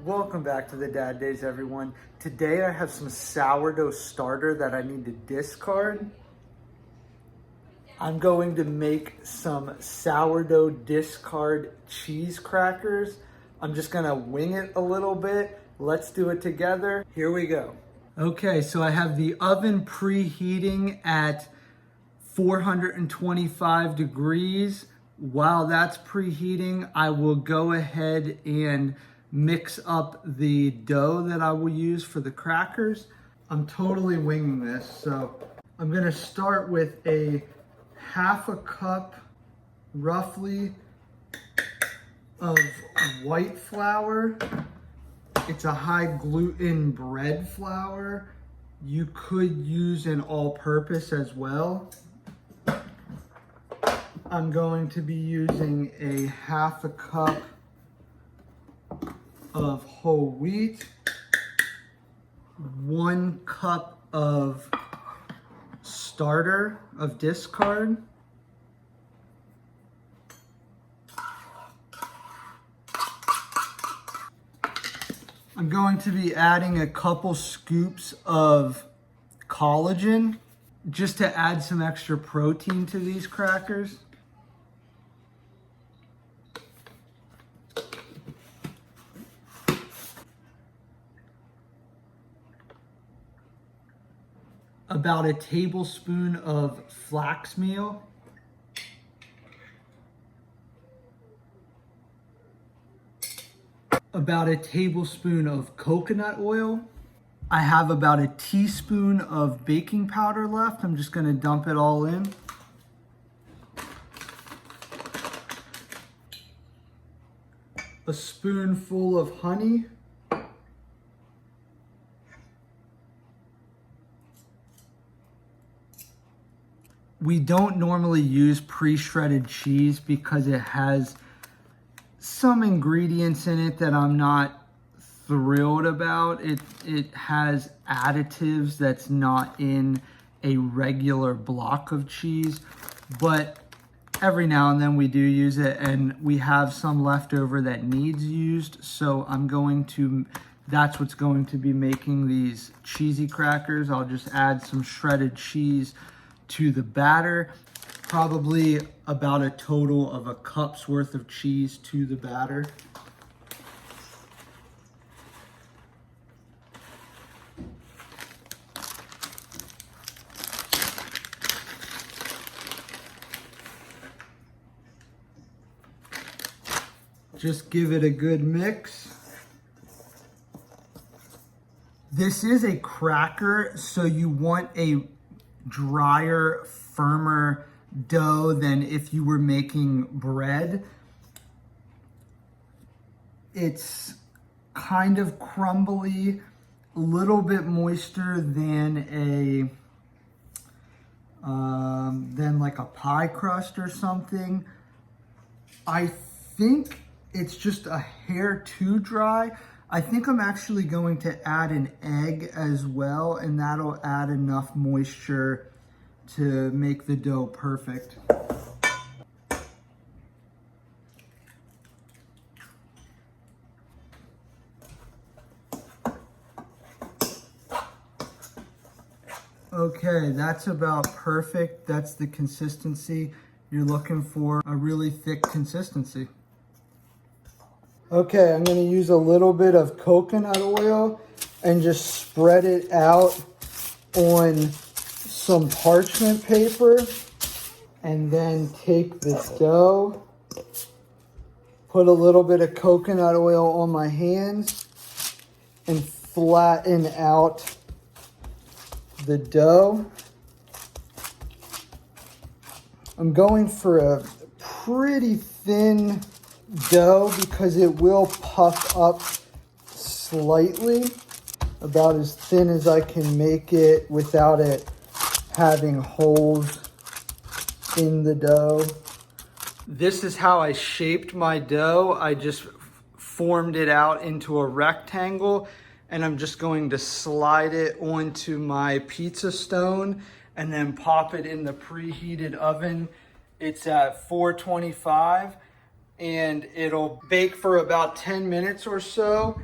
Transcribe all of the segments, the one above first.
Welcome back to the Dad Days, everyone. Today I have some sourdough starter that I need to discard. I'm going to make some sourdough discard cheese crackers. I'm just gonna wing it a little bit. Let's do it together. Here we go. Okay, so I have the oven preheating at 425 degrees. While that's preheating, I will go ahead and mix up the dough that I will use for the crackers. I'm totally winging this, so I'm gonna start with a half a cup, roughly, of white flour. It's a high gluten bread flour. You could use an all-purpose as well. I'm going to be using a half a cup of whole wheat, 1 cup of starter of discard, I'm going to be adding a couple scoops of collagen just to add some extra protein to these crackers. About a tablespoon of flax meal. About a tablespoon of coconut oil. I have about a teaspoon of baking powder left. I'm just going to dump it all in. A spoonful of honey. We don't normally use pre-shredded cheese because it has some ingredients in it that I'm not thrilled about. It has additives that's not in a regular block of cheese, but every now and then we do use it, and we have some left over that needs used. So that's what's going to be making these cheesy crackers. I'll just add some shredded cheese to the batter, probably about a total of a cup's worth of cheese to the batter. Just give it a good mix. This is a cracker, so you want a drier, firmer dough than if you were making bread. It's kind of crumbly, a little bit moister than like a pie crust or something. I think it's just a hair too dry. I think I'm actually going to add an egg as well, and that'll add enough moisture to make the dough perfect. Okay, that's about perfect. That's the consistency you're looking for, a really thick consistency. Okay, I'm going to use a little bit of coconut oil and just spread it out on some parchment paper, and then take the dough, put a little bit of coconut oil on my hands, and flatten out the dough. I'm going for a pretty thin dough because it will puff up slightly, about as thin as I can make it without it having holes in the dough. This is how I shaped my dough. I just formed it out into a rectangle, and I'm just going to slide it onto my pizza stone and then pop it in the preheated oven. It's at 425, and it'll bake for about 10 minutes or so.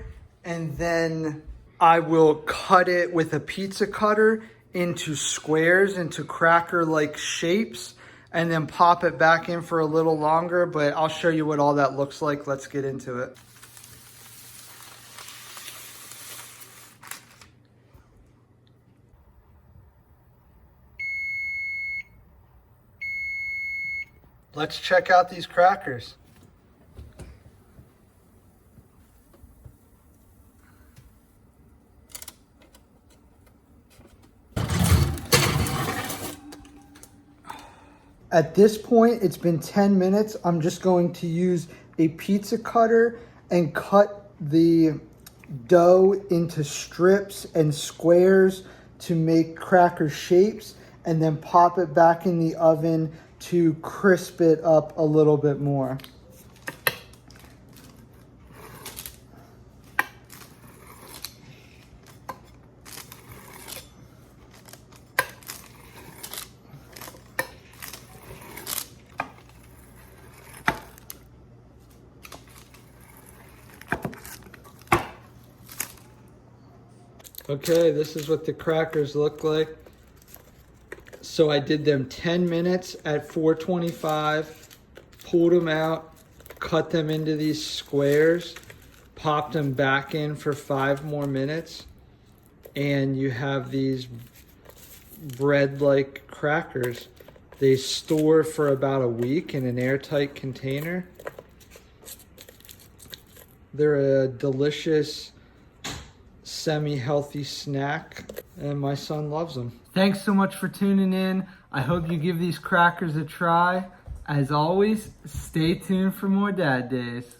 and then I will cut it with a pizza cutter into squares, into cracker-like shapes, and then pop it back in for a little longer, but I'll show you what all that looks like. Let's get into it. Let's check out these crackers. At this point, it's been 10 minutes. I'm just going to use a pizza cutter and cut the dough into strips and squares to make cracker shapes, and then pop it back in the oven to crisp it up a little bit more. Okay, this is what the crackers look like. So I did them 10 minutes at 425, pulled them out, cut them into these squares, popped them back in for 5 more minutes, and you have these bread-like crackers. They store for about a week in an airtight container. They're a delicious, semi-healthy snack, and my son loves them. Thanks so much for tuning in. I hope you give these crackers a try. As always, stay tuned for more Dad Days.